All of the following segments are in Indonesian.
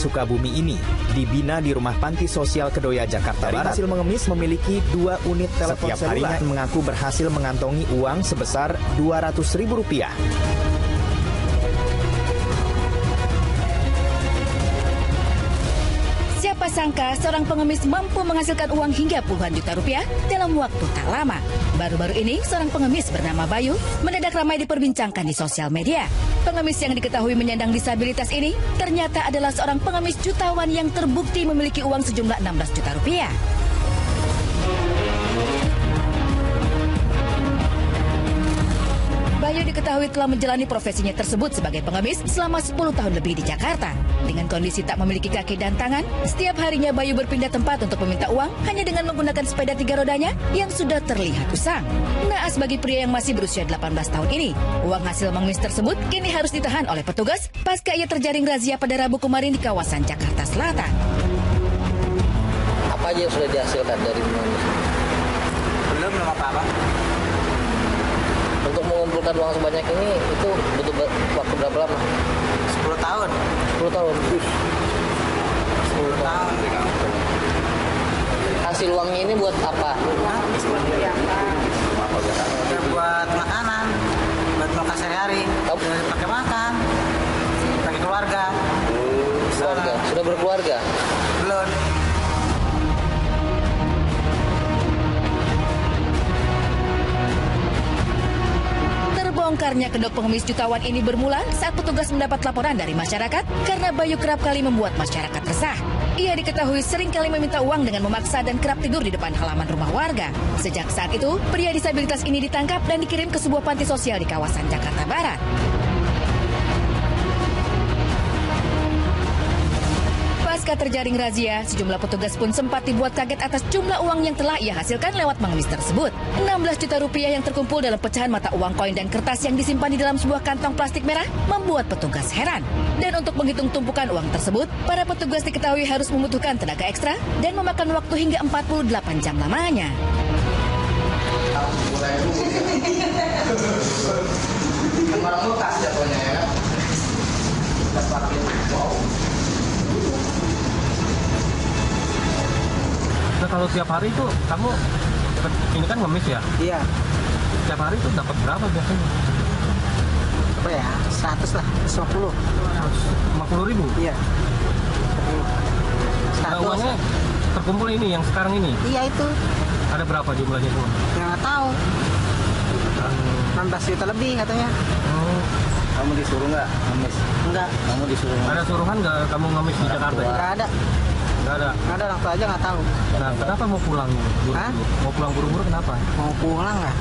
Sukabumi ini dibina di rumah panti sosial Kedoya, Jakarta Barat. Hasil mengemis memiliki 2 unit telepon seluler. Setiap harinya mengaku berhasil mengantongi uang sebesar Rp200.000. Siapa sangka seorang pengemis mampu menghasilkan uang hingga puluhan juta rupiah dalam waktu tak lama. Baru-baru ini seorang pengemis bernama Bayu mendadak ramai diperbincangkan di sosial media. Pengemis yang diketahui menyandang disabilitas ini ternyata adalah seorang pengemis jutawan yang terbukti memiliki uang sejumlah 16 juta rupiah. Bayu diketahui telah menjalani profesinya tersebut sebagai pengemis selama 10 tahun lebih di Jakarta. Dengan kondisi tak memiliki kaki dan tangan, setiap harinya Bayu berpindah tempat untuk meminta uang hanya dengan menggunakan sepeda 3 rodanya yang sudah terlihat usang. Naas bagi pria yang masih berusia 18 tahun ini, uang hasil mengemis tersebut kini harus ditahan oleh petugas pasca ia terjaring razia pada Rabu kemarin di kawasan Jakarta Selatan. Apa aja yang sudah dihasilkan dari mengemis? Belum apa-apa. Untuk mengumpulkan uang sebanyak ini itu butuh waktu berapa lama? 10 tahun. 10 tahun. 10 tahun. Hasil uangnya ini buat apa? Ya, buat makanan, buat makan sehari-hari. Pakai makan, pakai keluarga. Keluarga. Sudah berkeluarga? Belum. Terbongkarnya kedok pengemis jutawan ini bermula saat petugas mendapat laporan dari masyarakat karena Bayu kerap kali membuat masyarakat resah. Ia diketahui sering kali meminta uang dengan memaksa dan kerap tidur di depan halaman rumah warga. Sejak saat itu, pria disabilitas ini ditangkap dan dikirim ke sebuah panti sosial di kawasan Jakarta Barat. Pasca terjaring razia, sejumlah petugas pun sempat dibuat kaget atas jumlah uang yang telah ia hasilkan lewat pengemis tersebut. 16 juta rupiah yang terkumpul dalam pecahan mata uang koin dan kertas yang disimpan di dalam sebuah kantong plastik merah membuat petugas heran. Dan untuk menghitung tumpukan uang tersebut, para petugas diketahui harus membutuhkan tenaga ekstra dan memakan waktu hingga 48 jam lamanya. Barang bekas jatuhnya ya. Nah, kalau tiap hari itu kamu ini kan ngemis ya? Iya. Tiap hari itu dapat berapa biasanya? Apa ya? 100 lah, 150. 150.000? Iya. Nah, uangnya terkumpul ini yang sekarang ini? Iya itu. Ada berapa jumlahnya semua? Nggak tahu. 16 juta lebih katanya. Kamu disuruh nggak ngemis? Enggak. Kamu disuruh ngemis? Ada suruhan nggak kamu ngemis di Jakarta? Nggak ada. Nggak ada? Nggak ada, orang tua aja nggak tahu. Nah, kenapa mau pulang buru-buru? Hah? Mau pulang buru-buru kenapa? Mau pulang nggak?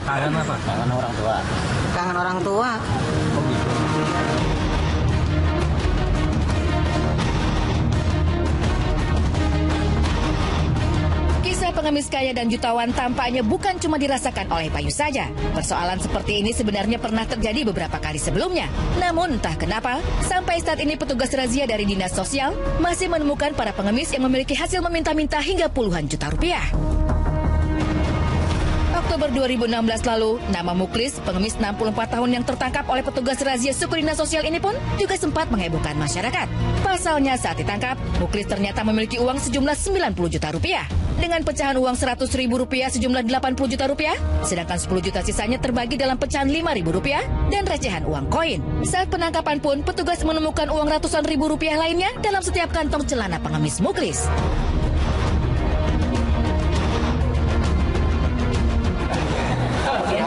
Kangen apa? Kangen orang tua. Kangen orang tua. Oh gitu. Kisah pengemis kaya dan jutawan tampaknya bukan cuma dirasakan oleh Bayu saja. Persoalan seperti ini sebenarnya pernah terjadi beberapa kali sebelumnya. Namun entah kenapa, sampai saat ini petugas razia dari Dinas Sosial masih menemukan para pengemis yang memiliki hasil meminta-minta hingga puluhan juta rupiah. Oktober 2016 lalu, nama Muklis, pengemis 64 tahun yang tertangkap oleh petugas razia suku Dinas Sosial ini pun juga sempat menghebohkan masyarakat. Pasalnya saat ditangkap, Muklis ternyata memiliki uang sejumlah 90 juta rupiah. Dengan pecahan uang 100.000 rupiah sejumlah 80 juta rupiah, sedangkan 10 juta sisanya terbagi dalam pecahan 5.000 rupiah dan recehan uang koin. Saat penangkapan pun, petugas menemukan uang ratusan ribu rupiah lainnya dalam setiap kantong celana pengemis Muklis.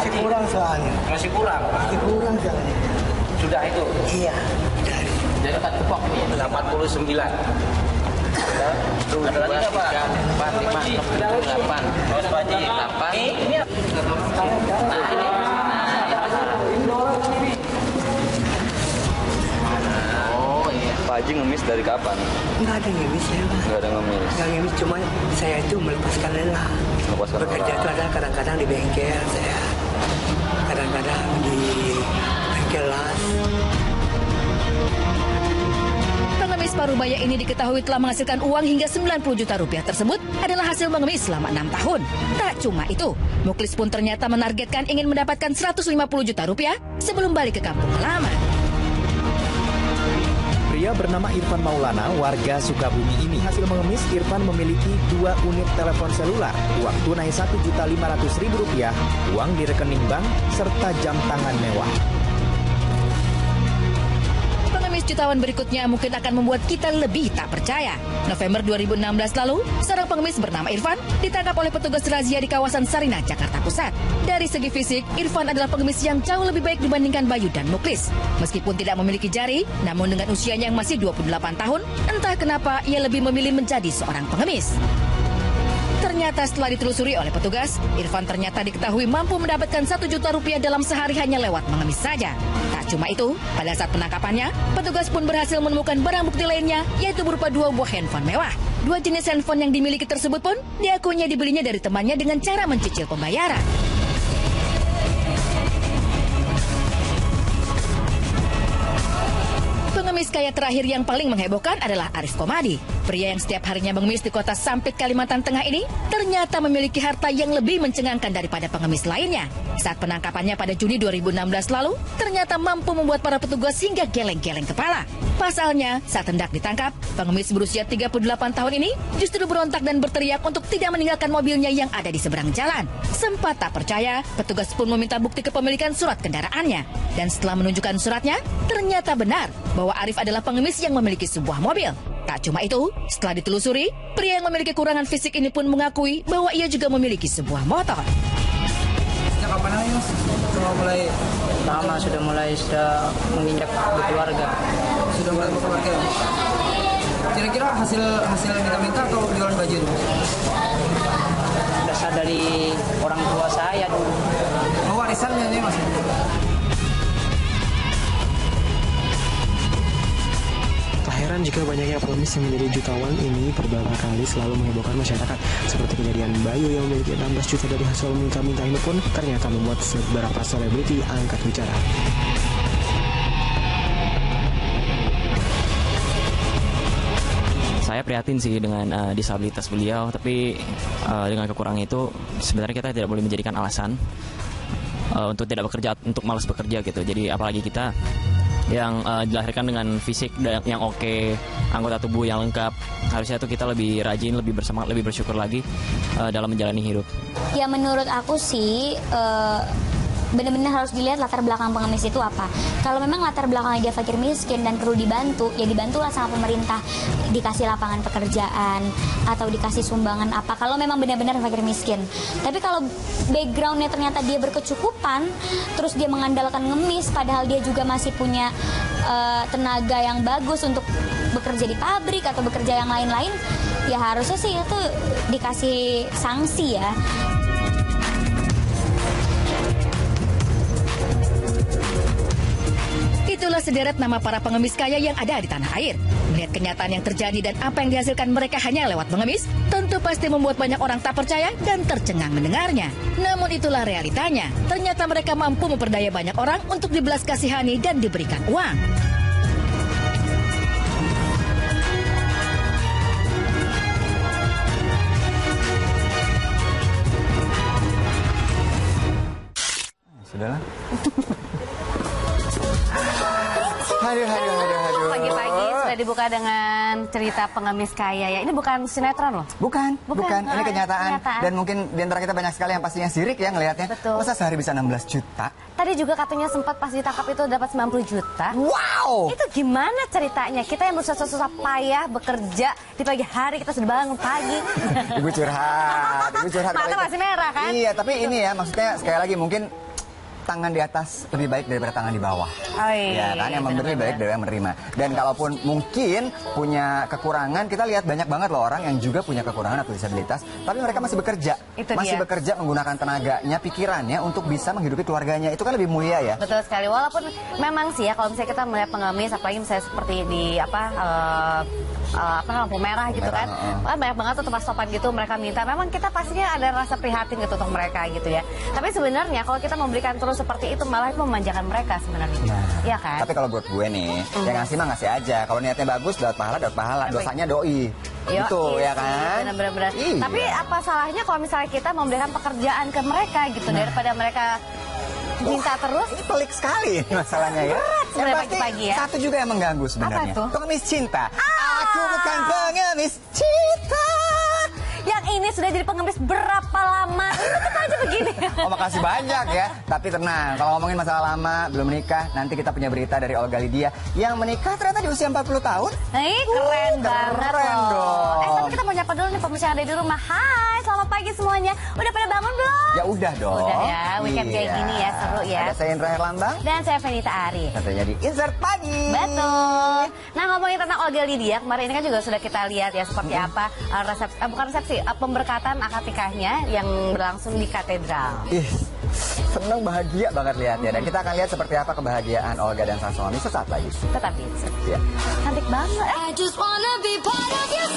Masih kurang soalnya. Masih kurang? Masih kurang soalnya. Sudah itu? Iya. Jadi 4 kepok ini? 89. Ada lagi nggak Pak? 4, 5, 8. Oh, Pak Haji, 8. Ini oh iya. Pak Haji ngemis dari kapan? Nggak ada ngemis ya, Pak. Nggak ada ngemis. Nggak ngemis, cuma saya itu melepaskan lelah. Melepaskan Bekerja itu lelah. ada kadang-kadang di bengkel saya. Kadang-kadang di bengkel las. Pengemis Parubaya ini diketahui telah menghasilkan uang hingga 90 juta rupiah tersebut adalah hasil mengemis selama 6 tahun. Tak cuma itu, Muklis pun ternyata menargetkan ingin mendapatkan 150 juta rupiah sebelum balik ke kampung halaman. Pria bernama Irfan Maulana, warga Sukabumi ini. Hasil mengemis, Irfan memiliki 2 unit telepon selular, uang tunai Rp1.500.000, uang di rekening bank, serta jam tangan mewah. Pengemis jutawan berikutnya mungkin akan membuat kita lebih tak percaya. November 2016 lalu, seorang pengemis bernama Irfan ditangkap oleh petugas razia di kawasan Sarinah, Jakarta Pusat. Dari segi fisik, Irfan adalah pengemis yang jauh lebih baik dibandingkan Bayu dan Muklis. Meskipun tidak memiliki jari, namun dengan usianya yang masih 28 tahun, entah kenapa ia lebih memilih menjadi seorang pengemis. Ternyata setelah ditelusuri oleh petugas, Irfan ternyata diketahui mampu mendapatkan Rp1 juta dalam sehari hanya lewat mengemis saja. Tak cuma itu, pada saat penangkapannya, petugas pun berhasil menemukan barang bukti lainnya, yaitu berupa 2 buah handphone mewah. 2 jenis handphone yang dimiliki tersebut pun diakuinya dibelinya dari temannya dengan cara mencicil pembayaran. Pengemis kaya terakhir yang paling menghebohkan adalah Arif Komadi. Pria yang setiap harinya mengemis di kota Sampit, Kalimantan Tengah ini ternyata memiliki harta yang lebih mencengangkan daripada pengemis lainnya. Saat penangkapannya pada Juni 2016 lalu, ternyata mampu membuat para petugas hingga geleng-geleng kepala. Pasalnya, saat hendak ditangkap, pengemis berusia 38 tahun ini justru berontak dan berteriak untuk tidak meninggalkan mobilnya yang ada di seberang jalan. Sempat tak percaya, petugas pun meminta bukti kepemilikan surat kendaraannya. Dan setelah menunjukkan suratnya, ternyata benar bahwa Arif adalah pengemis yang memiliki sebuah mobil. Tak cuma itu, setelah ditelusuri, pria yang memiliki kurangan fisik ini pun mengakui bahwa ia juga memiliki sebuah motor. Sejak kapan aja Mas? Sudah menginjak keluarga. Sudah mulai berkeluarga. Kira-kira hasil yang kita minta atau jualan baju itu? Dasar dari orang tua saya dulu. Oh, warisannya nih Mas? Tak heran jika banyaknya pengemis yang menjadi jutawan ini beberapa kali selalu menghebohkan masyarakat. Seperti kejadian Bayu yang memiliki 16 juta dari hasil minta-minta ini pun ternyata membuat beberapa selebriti angkat bicara. Saya prihatin sih dengan disabilitas beliau, tapi dengan kekurangan itu sebenarnya kita tidak boleh menjadikan alasan untuk tidak bekerja, untuk malas bekerja gitu. Jadi apalagi kita yang dilahirkan dengan fisik yang oke, anggota tubuh yang lengkap, harusnya tuh kita lebih rajin, lebih bersemangat, lebih bersyukur lagi dalam menjalani hidup. Ya menurut aku sih benar-benar harus dilihat latar belakang pengemis itu apa. Kalau memang latar belakangnya dia fakir miskin dan perlu dibantu, ya dibantulah sama pemerintah, dikasih lapangan pekerjaan atau dikasih sumbangan apa. Kalau memang benar-benar fakir miskin. Tapi kalau backgroundnya ternyata dia berkecukupan, terus dia mengandalkan ngemis, padahal dia juga masih punya tenaga yang bagus untuk bekerja di pabrik atau bekerja yang lain-lain, ya harusnya sih itu dikasih sanksi ya. Itulah sederet nama para pengemis kaya yang ada di tanah air. Melihat kenyataan yang terjadi dan apa yang dihasilkan mereka hanya lewat mengemis, tentu pasti membuat banyak orang tak percaya dan tercengang mendengarnya. Namun itulah realitanya. Ternyata mereka mampu memperdaya banyak orang untuk dibelas kasihani dan diberikan uang. Sudahlah. Pagi-pagi sudah dibuka dengan cerita pengemis kaya ya. Ini bukan sinetron loh. Bukan. Ini kenyataan. Dan mungkin di antara kita banyak sekali yang pastinya sirik ya ngelihatnya. Betul. Masa sehari bisa 16 juta? Tadi juga katanya sempat pas ditangkap itu dapat 90 juta. Wow! Itu gimana ceritanya? Kita yang susah-susah payah bekerja di pagi hari, kita sudah bangun pagi. Ibu curhat. Mata masih merah kan? Iya, tapi ini ya maksudnya sekali lagi mungkin tangan di atas lebih baik daripada tangan di bawah. Oh iya, ya kan, yang memberi baik dari yang menerima. Dan kalaupun mungkin punya kekurangan, kita lihat banyak banget loh orang yang juga punya kekurangan atau disabilitas, tapi mereka masih bekerja. Bekerja menggunakan tenaganya, pikirannya untuk bisa menghidupi keluarganya. Itu kan lebih mulia ya. Betul sekali. Walaupun memang sih ya kalau misalnya kita melihat pengemis, apalagi misalnya seperti di lampu merah gitu kan, banyak banget tuh tempat stopan gitu mereka minta. Memang kita pastinya ada rasa prihatin gitu untuk mereka gitu ya. Tapi sebenarnya kalau kita memberikan terus seperti itu malah itu memanjakan mereka sebenarnya. Iya kan? Tapi kalau buat gue nih, yang ngasih mah ngasih aja. Kalau niatnya bagus, dapat pahala, dosanya doi. Gitu ya kan? Benar-benar. Tapi apa salahnya kalau misalnya kita memberikan pekerjaan ke mereka gitu daripada mereka minta terus? Ini pelik sekali masalahnya ya. sebenarnya pagi-pagi ya. Satu juga yang mengganggu sebenarnya. Apa tuh? Pengemis cinta. Aku bukan pengemis cinta. Yang ini sudah jadi pengemis berapa lama? Tetap aja begini. Oh, makasih banyak ya. Tapi tenang, kalau ngomongin masalah lama, belum menikah, nanti kita punya berita dari Olga Lydia yang menikah ternyata di usia 40 tahun. Keren banget keren loh. dong. Tapi kita mau nyapa dulu nih pemirsa yang ada di rumah. Hai, selamat pagi semuanya. Udah pada bangun belum? Ya udah dong. Udah ya, weekend kayak gini ya, seru ya. Ada saya Indra Herlambang. Dan saya Fenita Ari. Tentunya di Insert Pagi. Betul. Nah, ngomongin tentang Olga Lydia, kemarin ini kan juga sudah kita lihat ya seperti apa pemberkatan akad nikahnya yang berlangsung di katedral. Ih, seneng bahagia banget lihatnya. Dan kita akan lihat seperti apa kebahagiaan Olga dan sang suami sesaat lagi. Tetap di Insert. Ya. Cantik banget. I just wanna be part of your